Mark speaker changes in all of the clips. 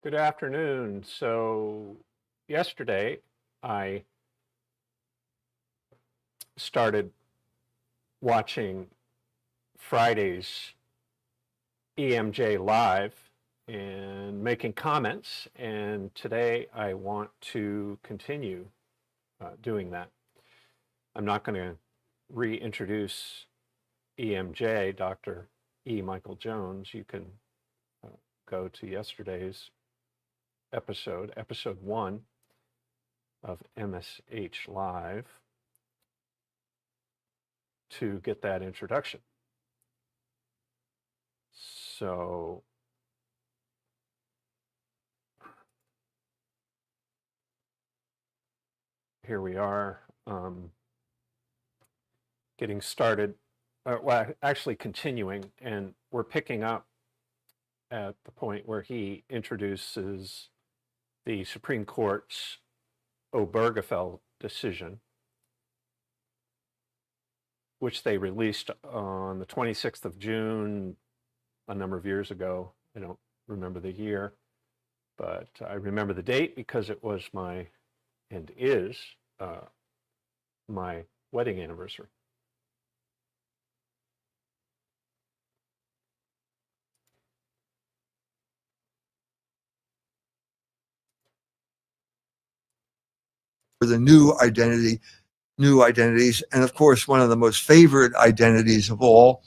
Speaker 1: Good afternoon. So yesterday I started watching Friday's EMJ Live and making comments, and today I want to continue doing that. I'm not going to reintroduce EMJ, Dr. E. Michael Jones. You can go to yesterday's episode 1 of MSH Live to get that introduction. So here we are, getting started, well, actually continuing, and we're picking up at the point where he introduces the Supreme Court's Obergefell decision, which they released on the 26th of June a number of years ago. I don't remember the year, but I remember the date because it was my, and is, my wedding anniversary.
Speaker 2: The new identities. And of course, one of the most favored identities of all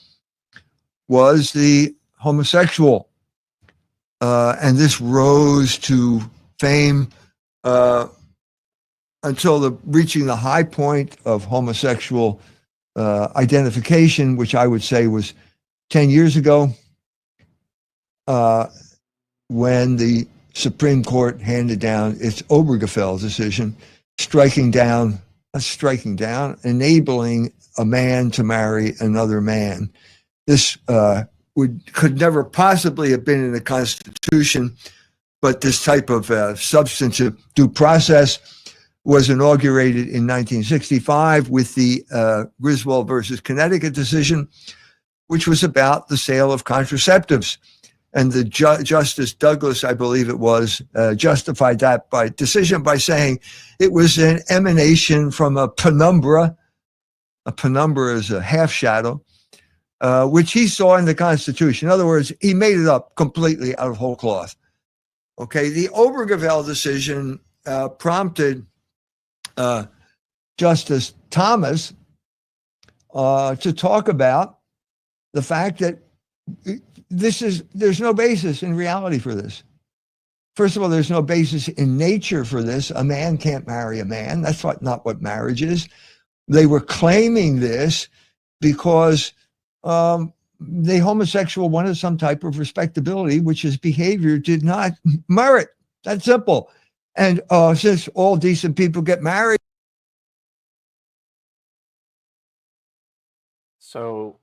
Speaker 2: was the homosexual. And this rose to fame until reaching the high point of homosexual identification, which I would say was 10 years ago, when the Supreme Court handed down its Obergefell decision, striking down, enabling a man to marry another man. This could never possibly have been in the Constitution, but this type of substantive due process was inaugurated in 1965 with the Griswold versus Connecticut decision, which was about the sale of contraceptives. And the Justice Douglas, I believe it was, justified that by decision by saying it was an emanation from a penumbra. A penumbra is a half shadow, which he saw in the Constitution. In other words, he made it up completely out of whole cloth. Okay, the Obergefell decision prompted Justice Thomas to talk about the fact that there's no basis in reality for this. First of all, there's no basis in nature for this. A man can't marry a man. That's not what marriage is. They were claiming this because the homosexual wanted some type of respectability, which his behavior did not merit. That's simple. And since all decent people get married.
Speaker 1: So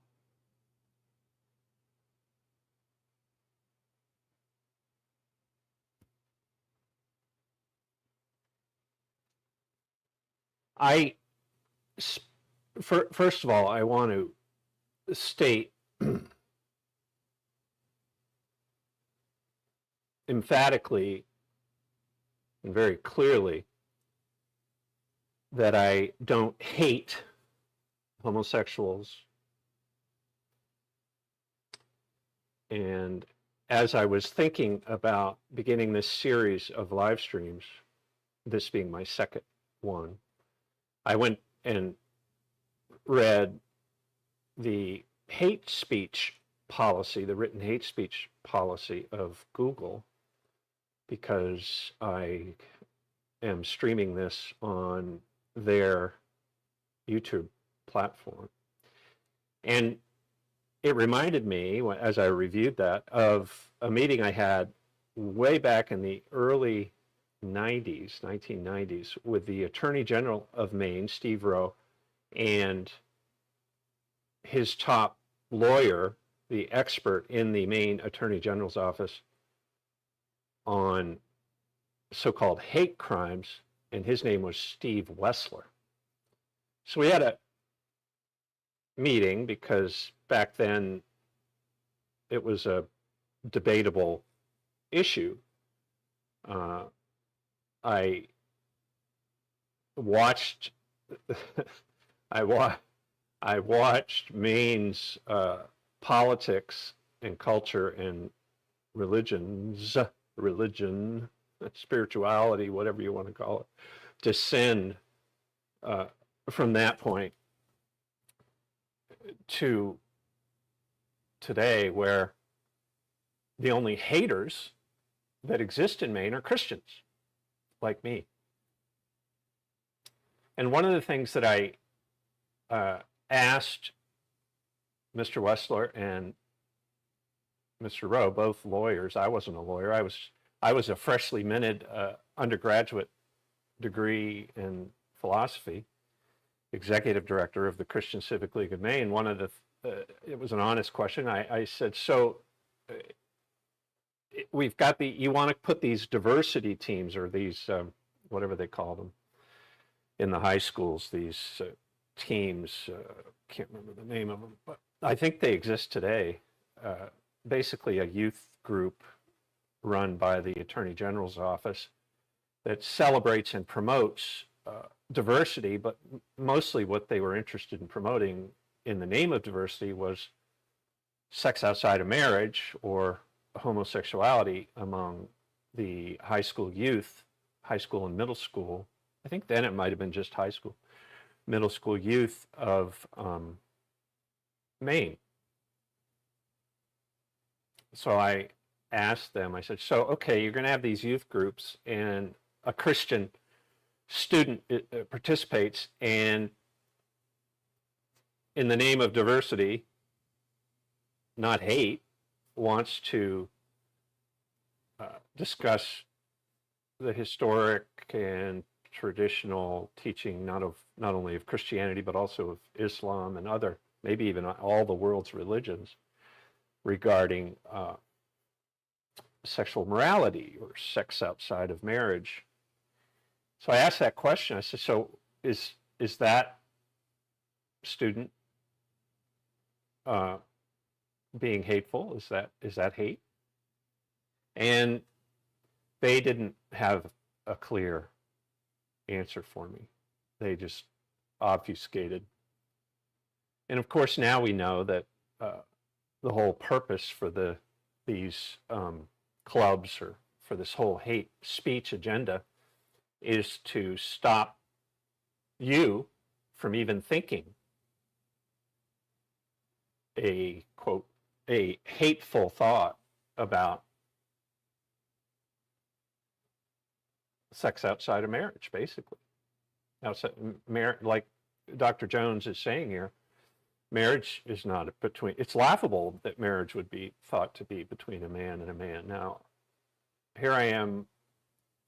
Speaker 1: first of all, I want to state emphatically and very clearly that I don't hate homosexuals. And as I was thinking about beginning this series of live streams, this being my second one, I went and read the hate speech policy, the written hate speech policy of Google, because I am streaming this on their YouTube platform. And it reminded me, as I reviewed that, of a meeting I had way back in the early 1990s, with the Attorney General of Maine, Steve Rowe, and his top lawyer, the expert in the Maine Attorney General's office on so-called hate crimes, and his name was Steve Wessler. So we had a meeting because back then it was a debatable issue Uh, I watched I watched Maine's politics and culture and religion, spirituality, whatever you want to call it, descend uh, from that point to today, where the only haters that exist in Maine are Christians like me. And one of the things that I asked Mr. Wessler and Mr. Rowe, both lawyers. I wasn't a lawyer. I was a freshly minted undergraduate degree in philosophy, executive director of the Christian Civic League of Maine. One of the it was an honest question. I said, so we've got you want to put these diversity teams, or these whatever they call them in the high schools, these teams, can't remember the name of them, but I think they exist today. Basically a youth group run by the Attorney General's office that celebrates and promotes diversity, but mostly what they were interested in promoting in the name of diversity was sex outside of marriage, or homosexuality among the high school youth, high school and middle school. I think then it might have been just high school, middle school youth of Maine. So I asked them, I said, so, okay, you're going to have these youth groups and a Christian student participates, and in the name of diversity, not hate, wants to discuss the historic and traditional teaching, not only of Christianity, but also of Islam and other, maybe even all the world's religions, regarding sexual morality or sex outside of marriage. So I asked that question. I said, so is that student being hateful? Is that hate? And they didn't have a clear answer for me. They just obfuscated. And of course, now we know that the whole purpose for these clubs, or for this whole hate speech agenda, is to stop you from even thinking a, quote, a hateful thought about sex outside of marriage, basically. Outside, like Dr. Jones is saying here, marriage is not between, it's laughable that marriage would be thought to be between a man and a man. Now, here I am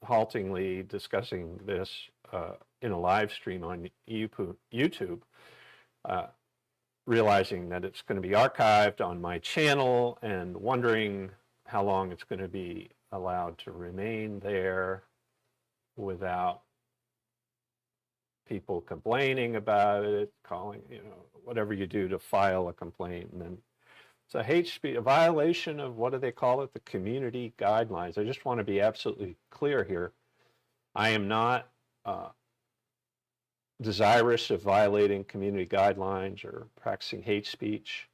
Speaker 1: haltingly discussing this in a live stream on YouTube, realizing that it's going to be archived on my channel, and wondering how long it's going to be allowed to remain there without people complaining about it, calling, whatever you do to file a complaint. And then it's a hate speech, a violation of, what do they call it? The community guidelines. I just want to be absolutely clear here. I am not desirous of violating community guidelines or practicing hate speech.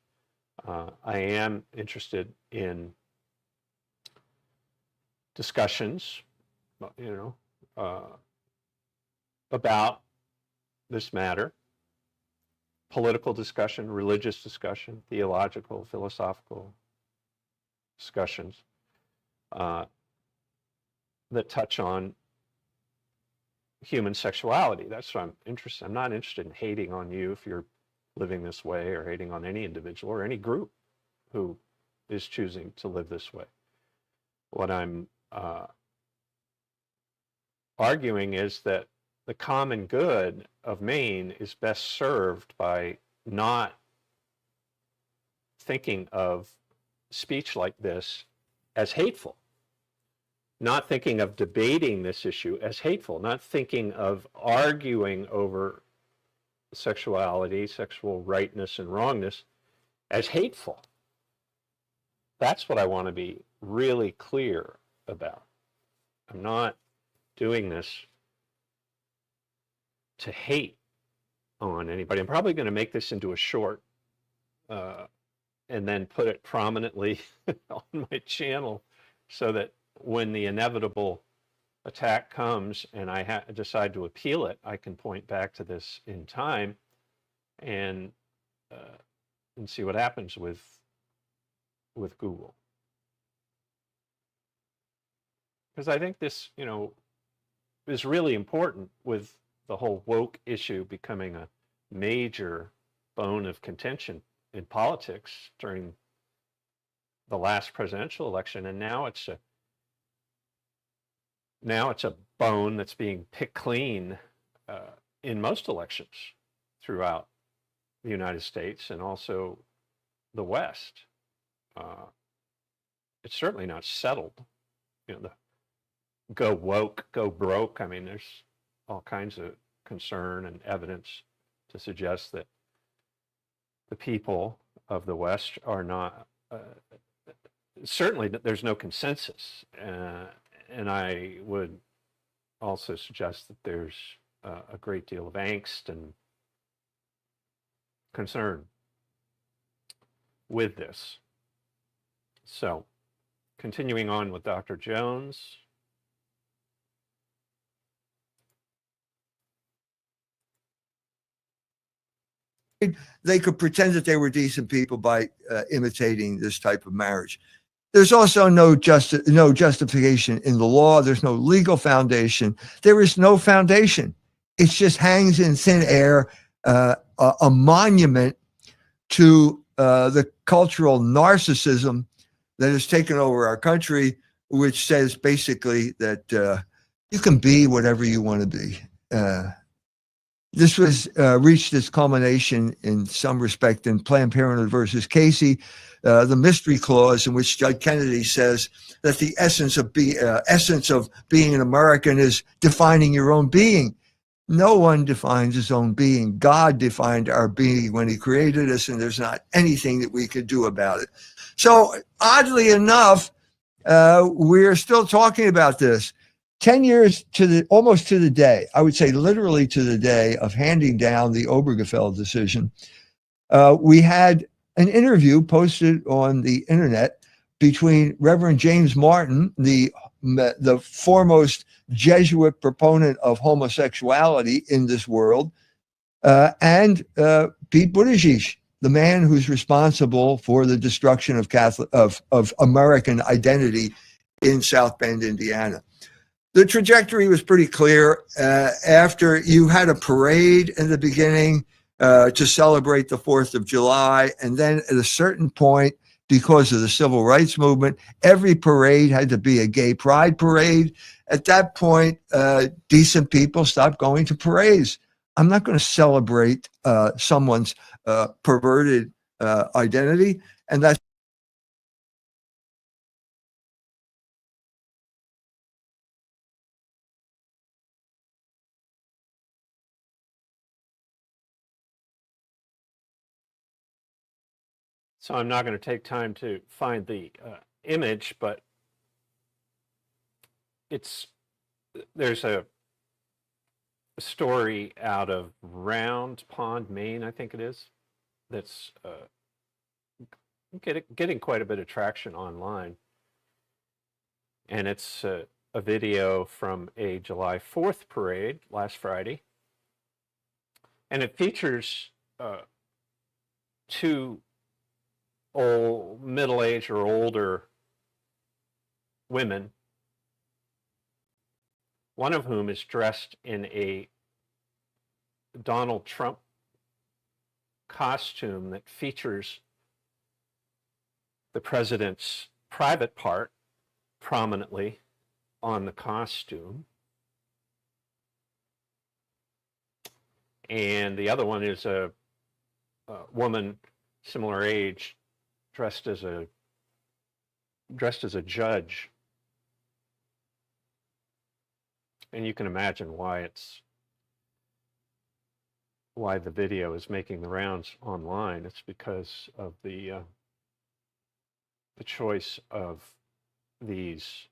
Speaker 1: I am interested in discussions, about this matter, political discussion, religious discussion, theological, philosophical discussions that touch on human sexuality. That's what I'm interested in. I'm not interested in hating on you if you're living this way, or hating on any individual or any group who is choosing to live this way. What I'm arguing is that the common good of Maine is best served by not thinking of speech like this as hateful, not thinking of debating this issue as hateful, not thinking of arguing over sexuality, sexual rightness and wrongness as hateful. That's what I want to be really clear about. I'm not doing this to hate on anybody. I'm probably going to make this into a short and then put it prominently on my channel so that when the inevitable attack comes and I decide to appeal it, I can point back to this in time and see what happens with Google. Because I think this, is really important with the whole woke issue becoming a major bone of contention in politics during the last presidential election, and now it's a bone that's being picked clean in most elections throughout the United States and also the West. It's certainly not settled. The go woke, go broke. I mean, there's all kinds of concern and evidence to suggest that the people of the West are not, certainly there's no consensus. And I would also suggest that there's a great deal of angst and concern with this. So, continuing on with Dr. Jones.
Speaker 2: They could pretend that they were decent people by imitating this type of marriage. There's also no justification in the law. There's no legal foundation. There is no foundation. It just hangs in thin air, a monument to the cultural narcissism that has taken over our country, which says basically that you can be whatever you want to be. This was reached its culmination in some respect in Planned Parenthood versus Casey, the mystery clause in which Judge Kennedy says that the essence of being an American is defining your own being. No one defines his own being. God defined our being when he created us, and there's not anything that we could do about it. So oddly enough, we're still talking about this. 10 years almost to the day, I would say literally to the day of handing down the Obergefell decision, we had an interview posted on the internet between Reverend James Martin, the foremost Jesuit proponent of homosexuality in this world, and Pete Buttigieg, the man who's responsible for the destruction of American identity in South Bend, Indiana. The trajectory was pretty clear. After you had a parade in the beginning to celebrate the 4th of July, and then at a certain point, because of the civil rights movement, every parade had to be a gay pride parade. At that point, decent people stopped going to parades. I'm not going to celebrate someone's perverted identity, and that's
Speaker 1: So I'm not going to take time to find the image, but there's a story out of Round Pond, Maine, I think it is, that's getting quite a bit of traction online. And it's a video from a July 4th parade last Friday. And it features two middle-aged or older women, one of whom is dressed in a Donald Trump costume that features the president's private part prominently on the costume. And the other one is a woman similar age, dressed as a judge. And you can imagine why the video is making the rounds online. It's because of the choice of these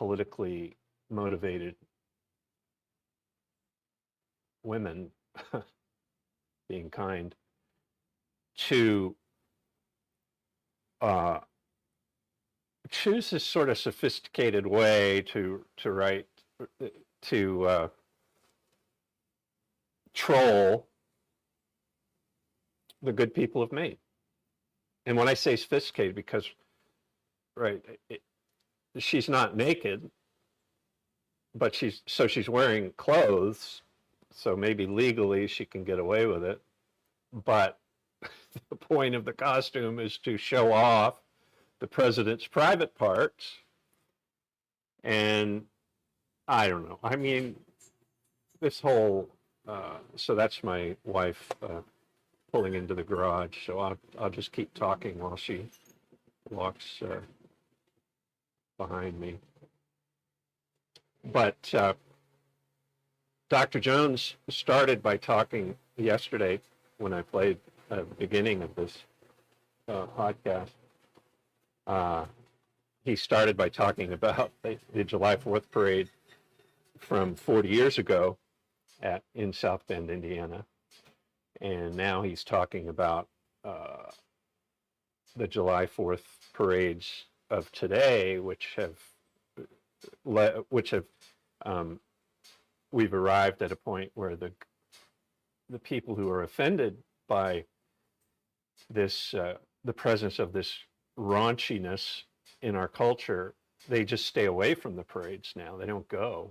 Speaker 1: politically motivated women, being kind, to choose this sort of sophisticated way to write, to troll the good people of Maine. And when I say sophisticated, because she's not naked, but she's wearing clothes, so maybe legally she can get away with it. But the point of the costume is to show off the president's private parts. And I don't know. I mean, this whole, so that's my wife pulling into the garage. So I'll just keep talking while she walks behind me. But Dr. Jones started by talking yesterday when I played at the beginning of this podcast. He started by talking about the July 4th parade from 40 years ago in South Bend, Indiana. And now he's talking about the July 4th parades of today, which have we've arrived at a point where the people who are offended by this, the presence of this raunchiness in our culture, they just stay away from the parades now. They don't go.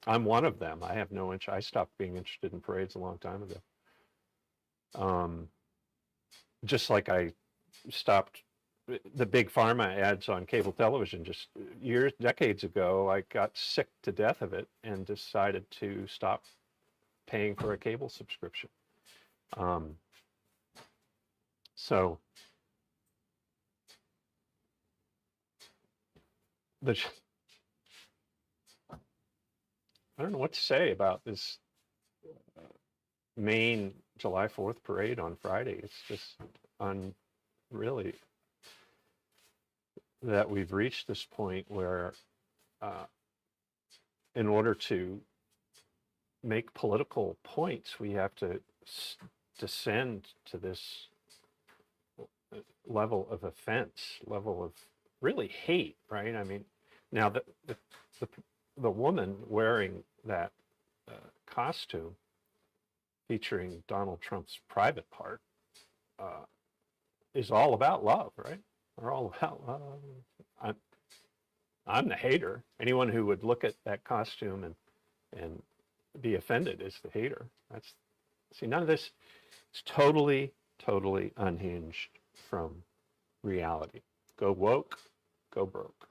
Speaker 1: I'm one of them. I have no interest. I stopped being interested in parades a long time ago. Just like I stopped the big pharma ads on cable television just decades ago. I got sick to death of it and decided to stop paying for a cable subscription. So I don't know what to say about this Maine July 4th parade on Friday. It's just really that we've reached this point where in order to make political points, we have to descend to this level of offense, level of really hate, right? I mean, now the woman wearing that costume featuring Donald Trump's private part is all about love, right? We're all about love. I'm the hater. Anyone who would look at that costume and be offended is the hater. None of this is totally unhinged from reality. Go woke, go broke.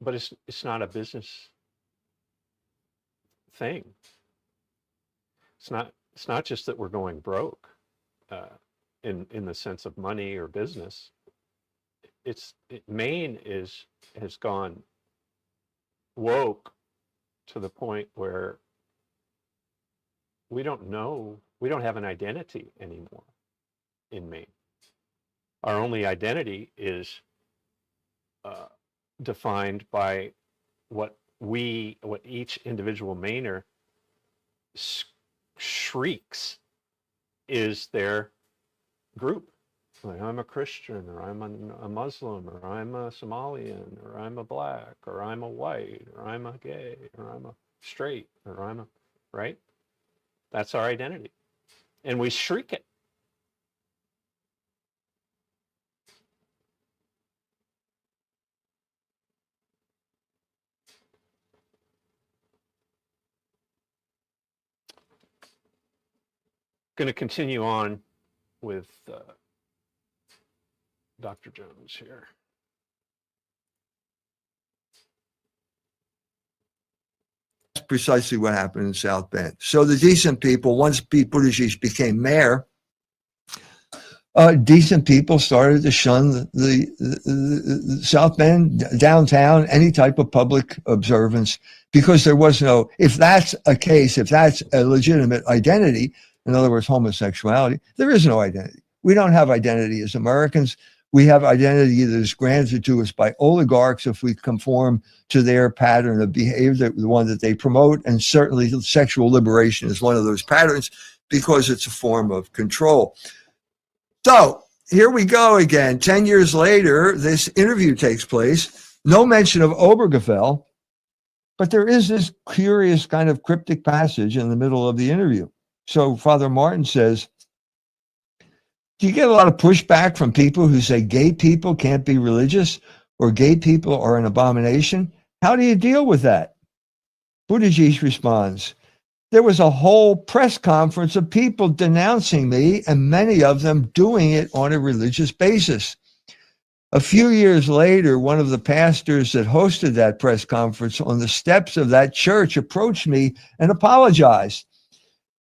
Speaker 1: But it's not a business thing. It's not just that we're going broke in the sense of money or business. Maine has gone woke to the point where we don't have an identity anymore in Maine. Our only identity is defined by what each individual Mainer shrieks is their group. Like, I'm a Christian, or I'm a Muslim, or I'm a Somalian, or I'm a black, or I'm a white, or I'm a gay, or I'm a straight, or I'm a, right? That's our identity. And we shriek it. Going to continue on with Dr. Jones here.
Speaker 2: That's precisely what happened in South Bend. So the decent people, once Pete Buttigieg became mayor, decent people started to shun the South Bend, downtown, any type of public observance, because there was no, if that's a case, if that's a legitimate identity, in other words, homosexuality, there is no identity. We don't have identity as Americans. We have identity that is granted to us by oligarchs if we conform to their pattern of behavior, the one that they promote. And certainly sexual liberation is one of those patterns because it's a form of control. So here we go again. 10 years later, this interview takes place. No mention of Obergefell, but there is this curious kind of cryptic passage in the middle of the interview. So Father Martin says, do you get a lot of pushback from people who say gay people can't be religious or gay people are an abomination? How do you deal with that? Buttigieg responds, there was a whole press conference of people denouncing me and many of them doing it on a religious basis. A few years later, one of the pastors that hosted that press conference on the steps of that church approached me and apologized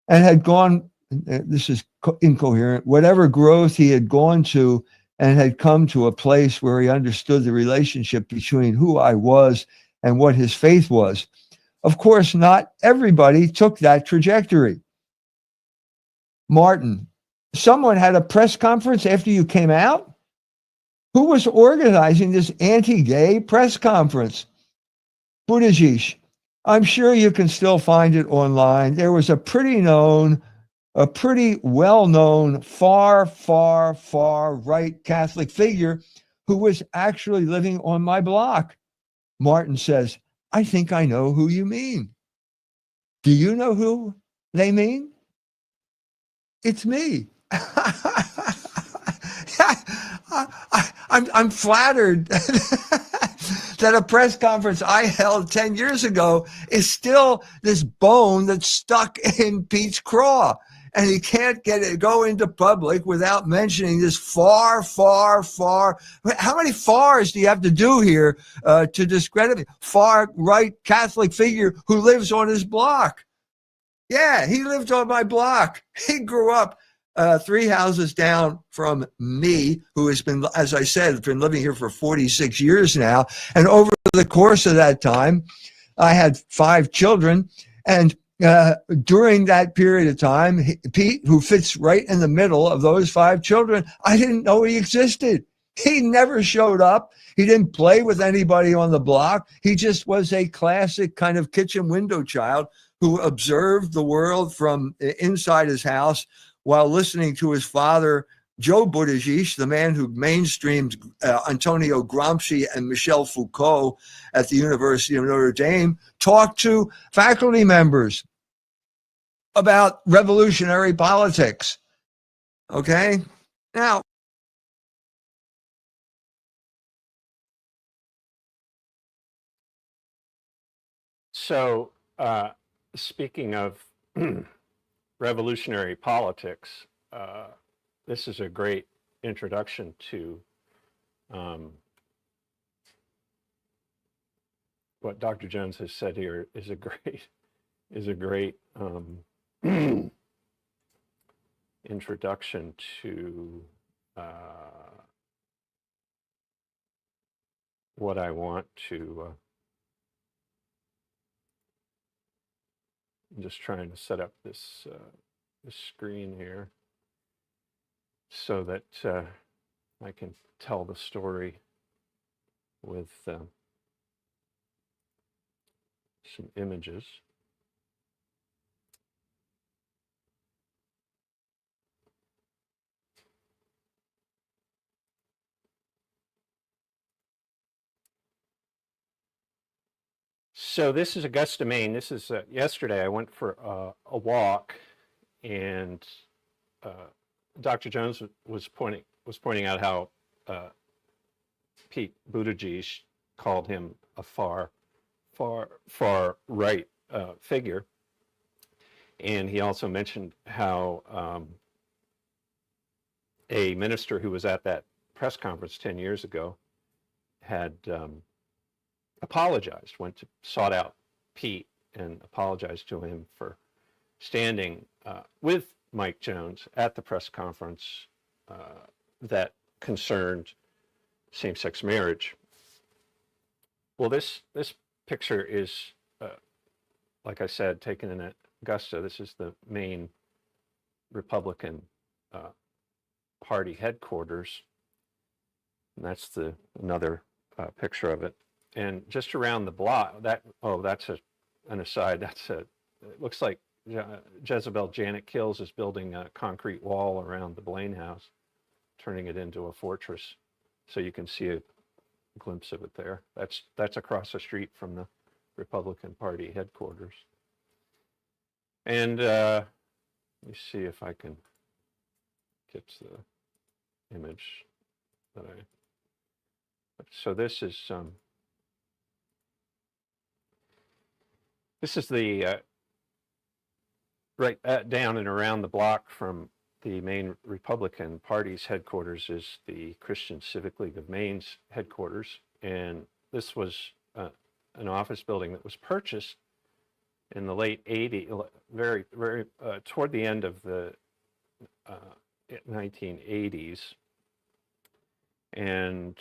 Speaker 2: and had gone, this is incoherent, whatever growth he had gone to and had come to a place where he understood the relationship between who I was and what his faith was. Of course, not everybody took that trajectory. Martin, someone had a press conference after you came out? Who was organizing this anti-gay press conference? Buttigieg, I'm sure you can still find it online. There was a pretty well-known, far right Catholic figure who was actually living on my block. Martin says, I think I know who you mean. Do you know who they mean? It's me. I'm flattered that a press conference I held 10 years ago is still this bone that's stuck in Pete's craw. And he can't go into public without mentioning this far. How many fars do you have to do here to discredit me? Far right Catholic figure who lives on his block. Yeah, he lived on my block. He grew up 3 houses down from me, who has been, as I said, been living here for 46 years now. And over the course of that time, I had 5 children. And during that period of time, Pete, who fits right in the middle of those 5 children, I didn't know he existed. He never showed up. He didn't play with anybody on the block. He just was a classic kind of kitchen window child who observed the world from inside his house while listening to his father, Joe Buttigieg, the man who mainstreamed Antonio Gramsci and Michel Foucault at the University of Notre Dame, talk to faculty members about revolutionary politics. Okay? Now,
Speaker 1: So, speaking of revolutionary politics, this is a great introduction to what Dr. Jones has said here is a great introduction to what I want to. I'm just trying to set up this screen here so that I can tell the story with some images. So this is Augusta, Maine. This is yesterday. I went for a walk, and Dr. Jones was pointing out how Pete Buttigieg called him a far right figure, and he also mentioned how a minister who was at that press conference 10 years ago had apologized, sought out Pete and apologized to him for standing with Mike Jones at the press conference that concerned same-sex marriage. Well, this picture is, like I said, taken in Augusta. This is the main Republican Party headquarters. And that's another picture of it. And just around the block, that's an aside. It looks like Jezebel Janet Kills is building a concrete wall around the Blaine House, turning it into a fortress. So you can see a glimpse of it there. That's across the street from the Republican Party headquarters. And let me see if I can get the image that I. So this is the right down and around the block from the main Republican Party's headquarters is the Christian Civic League of Maine's headquarters, and this was an office building that was purchased in the late 80s, very toward the end of the 1980s, and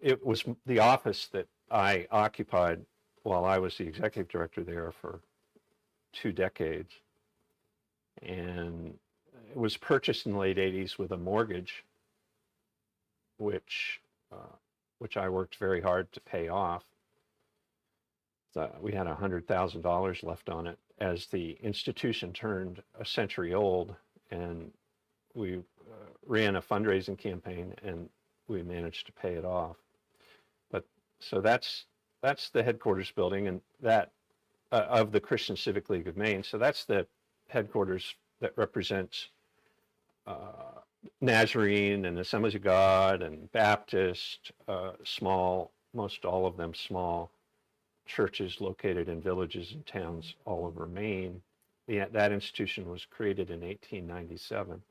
Speaker 1: it was the office that I occupied while I was the executive director there for 2 decades. And it was purchased in the late 80s with a mortgage, which I worked very hard to pay off. So we had $100,000 left on it as the institution turned a century old, and we ran a fundraising campaign and we managed to pay it off. But so that's the headquarters building, and that of the Christian Civic League of Maine. So that's the headquarters that represents Nazarene and Assemblies of God and Baptist, small, most all of them small churches located in villages and towns all over Maine. That institution was created in 1897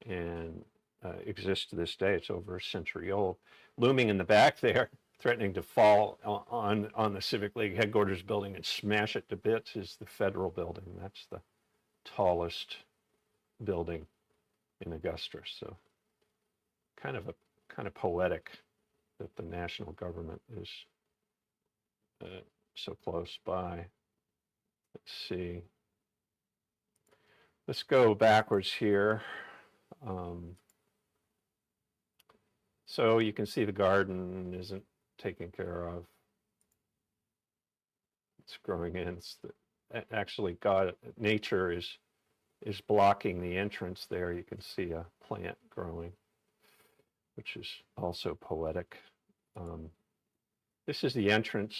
Speaker 1: and exists to this day. It's over a century old. Looming in the back there, threatening to fall on the Civic League headquarters building and smash it to bits, is the federal building. That's the tallest building in Augusta. So kind of poetic that the national government is so close by. Let's see. Let's go backwards here. So you can see the garden isn't taken care of. It's growing in. Actually, nature is blocking the entrance there. You can see a plant growing, which is also poetic. This is the entrance.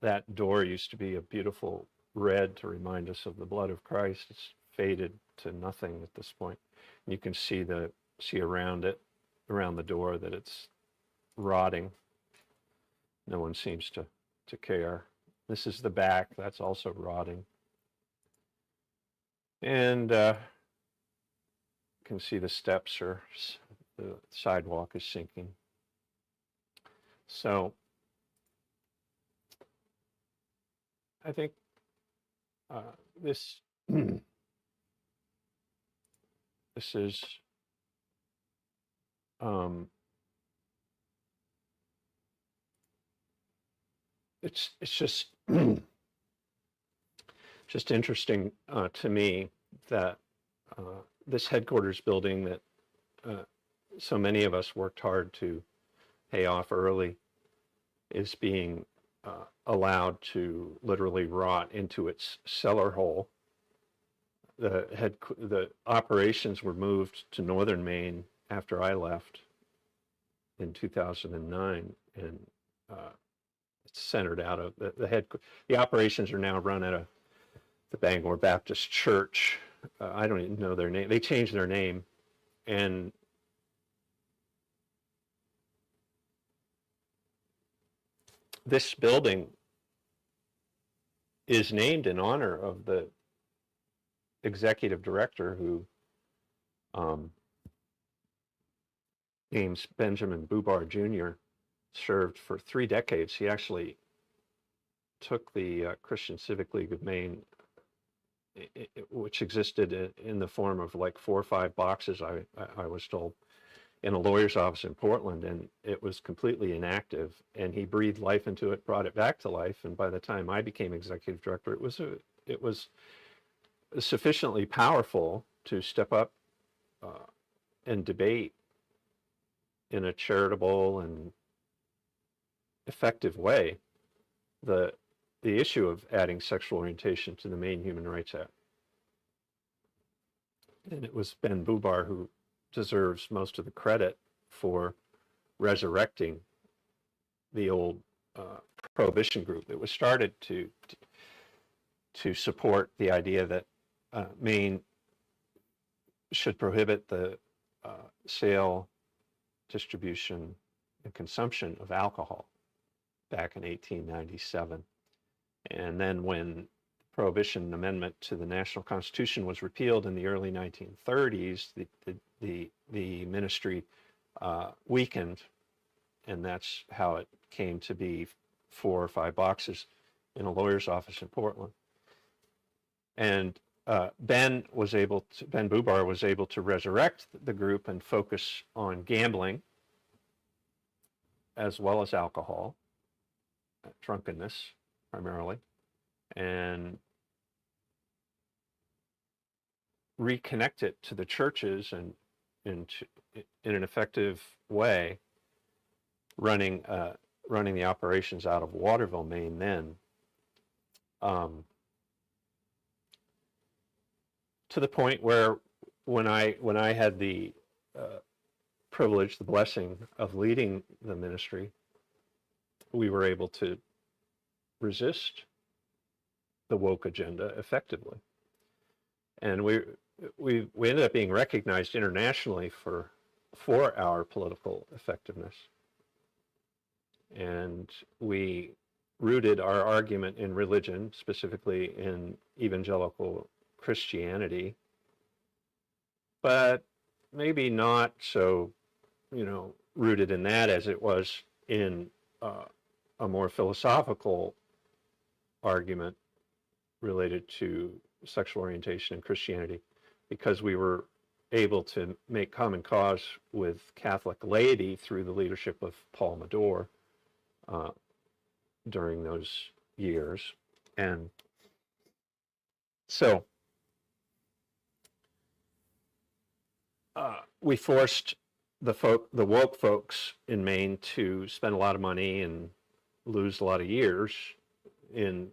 Speaker 1: That door used to be a beautiful red to remind us of the blood of Christ. It's faded to nothing at this point. You can see around the door, that it's rotting. No one seems to care. This is the back. That's also rotting. And you can see the steps the sidewalk is sinking. So I think this is it's just interesting to me that this headquarters building that so many of us worked hard to pay off early is being allowed to literally rot into its cellar hole. The operations were moved to northern Maine after I left in 2009, and it's centered out of the operations are now run at the Bangor Baptist Church. I don't even know their name. They changed their name, and this building is named in honor of the executive director who James Benjamin Bubar Jr. served for 3 decades. He actually took the Christian Civic League of Maine, which existed in the form of like 4 or 5 boxes, I was told, in a lawyer's office in Portland, and it was completely inactive, and he breathed life into it, brought it back to life, and by the time I became executive director, it was sufficiently powerful to step up and debate in a charitable and effective way the issue of adding sexual orientation to the Maine Human Rights Act. And it was Ben Bubar who deserves most of the credit for resurrecting the old prohibition group. It was started to support the idea that Maine should prohibit the sale, distribution, and consumption of alcohol back in 1897. And then when the Prohibition Amendment to the National Constitution was repealed in the early 1930s, the ministry weakened, and that's how it came to be 4 or 5 boxes in a lawyer's office in Portland. And Ben Bubar was able to resurrect the group and focus on gambling as well as alcohol, drunkenness primarily, and reconnect it to the churches and in an effective way, running the operations out of Waterville, Maine then. To the point where when I had the privilege, the blessing of leading the ministry, we were able to resist the woke agenda effectively. And we ended up being recognized internationally for our political effectiveness. And we rooted our argument in religion, specifically in evangelical Christianity, but maybe not so, rooted in that as it was in a more philosophical argument related to sexual orientation and Christianity, because we were able to make common cause with Catholic laity through the leadership of Paul Medore during those years. And so we forced the woke folks in Maine to spend a lot of money and lose a lot of years in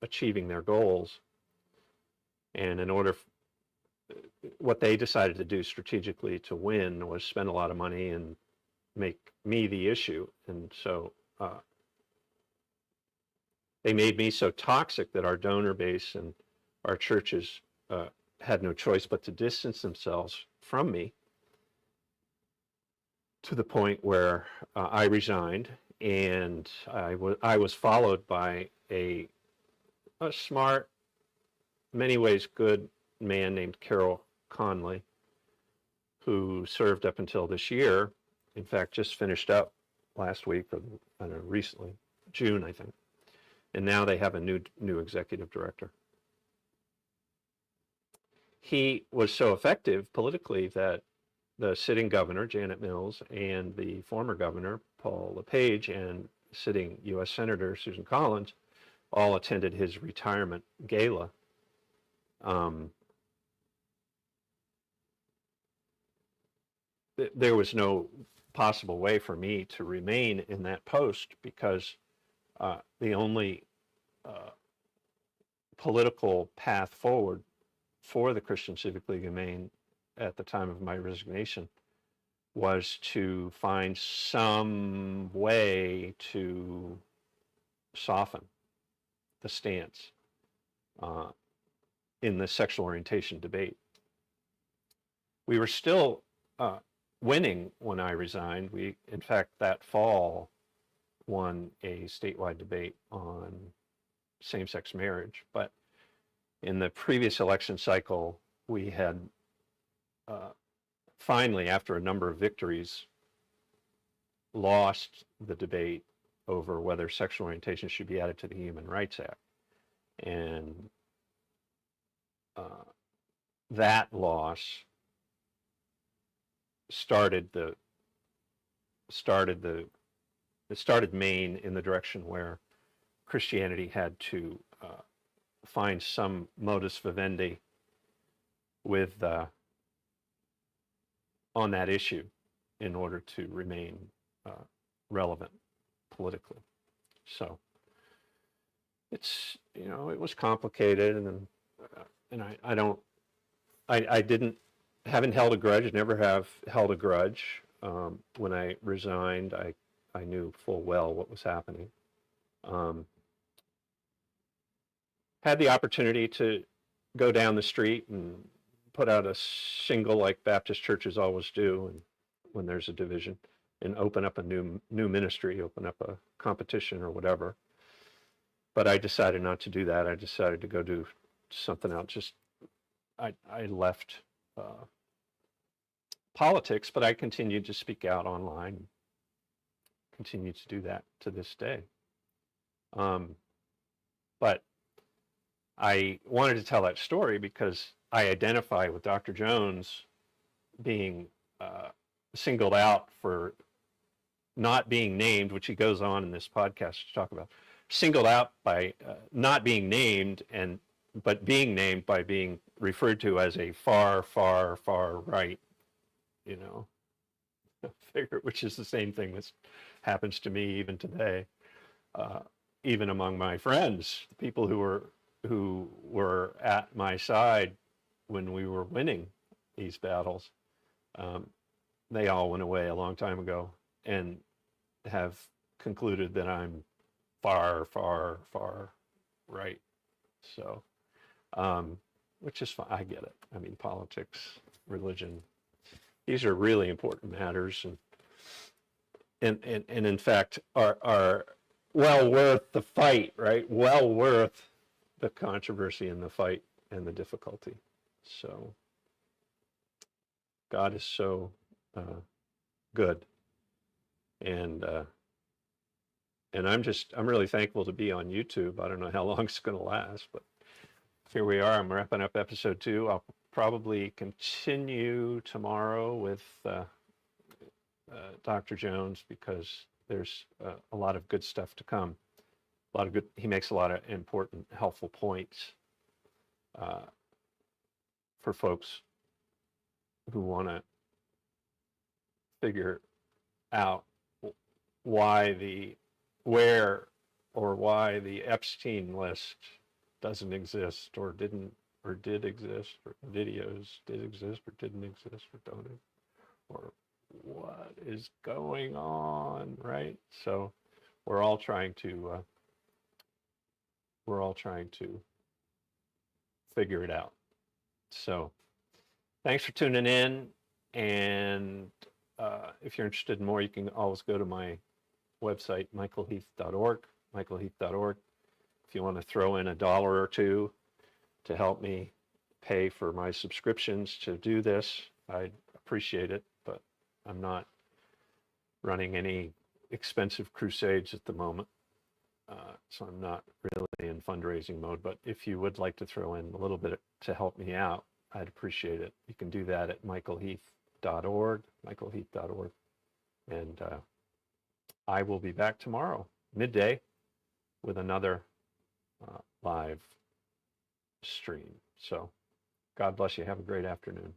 Speaker 1: achieving their goals. And in order, what they decided to do strategically to win was spend a lot of money and make me the issue. And so they made me so toxic that our donor base and our churches had no choice but to distance themselves from me, to the point where I resigned, and I was followed by a smart, many ways good man named Carol Conley, who served up until this year. In fact, just finished up last week, or I don't know, recently, June, I think. And now they have a new executive director. He was so effective politically that the sitting governor, Janet Mills, and the former governor, Paul LePage, and sitting U.S. Senator Susan Collins all attended his retirement gala. There was no possible way for me to remain in that post, because the only political path forward for the Christian Civic League of Maine at the time of my resignation was to find some way to soften the stance in the sexual orientation debate. We were still winning when I resigned. We, in fact, that fall won a statewide debate on same-sex marriage. But in the previous election cycle, we had finally, after a number of victories, lost the debate over whether sexual orientation should be added to the Human Rights Act. And that loss started Maine in the direction where Christianity had to find some modus vivendi with on that issue. in order to remain relevant politically. So it's, it was complicated, and I haven't held a grudge, never have held a grudge. When I resigned, I knew full well what was happening. Had the opportunity to go down the street and put out a shingle like Baptist churches always do, and when there's a division, and open up a new ministry, open up a competition or whatever. But I decided not to do that. I decided to go do something else. I left politics, but I continued to speak out online. Continue to do that to this day. But I wanted to tell that story because I identify with Dr. Jones being singled out for not being named, which he goes on in this podcast to talk about, singled out by not being named, but being named by being referred to as a far, far, far right, figure, which is the same thing that happens to me even today, even among my friends, the people who were at my side when we were winning these battles. They all went away a long time ago and have concluded that I'm far, far, far right. So, which is fine. I get it. I mean, politics, religion, these are really important matters, and in fact are well worth the fight, right? Well worth the controversy and the fight and the difficulty. So God is so good, and I'm really thankful to be on YouTube. I don't know how long it's going to last, but here we are. I'm wrapping up episode 2. I'll probably continue tomorrow with Dr. Jones, because there's a lot of good stuff to come. He makes a lot of important, helpful points for folks who want to figure out why the Epstein list doesn't exist, or did exist, or videos did exist or didn't exist, or don't, or what is going on, right? So we're all trying to figure it out. So thanks for tuning in, and if you're interested in more, you can always go to my website, michaelheath.org. If you want to throw in $1 or $2 to help me pay for my subscriptions to do this, I'd appreciate it, but I'm not running any expensive crusades at the moment, so I'm not really in fundraising mode. But if you would like to throw in a little bit to help me out, I'd appreciate it. You can do that at michaelheath.org, and I will be back tomorrow, midday, with another live stream. So God bless you. Have a great afternoon.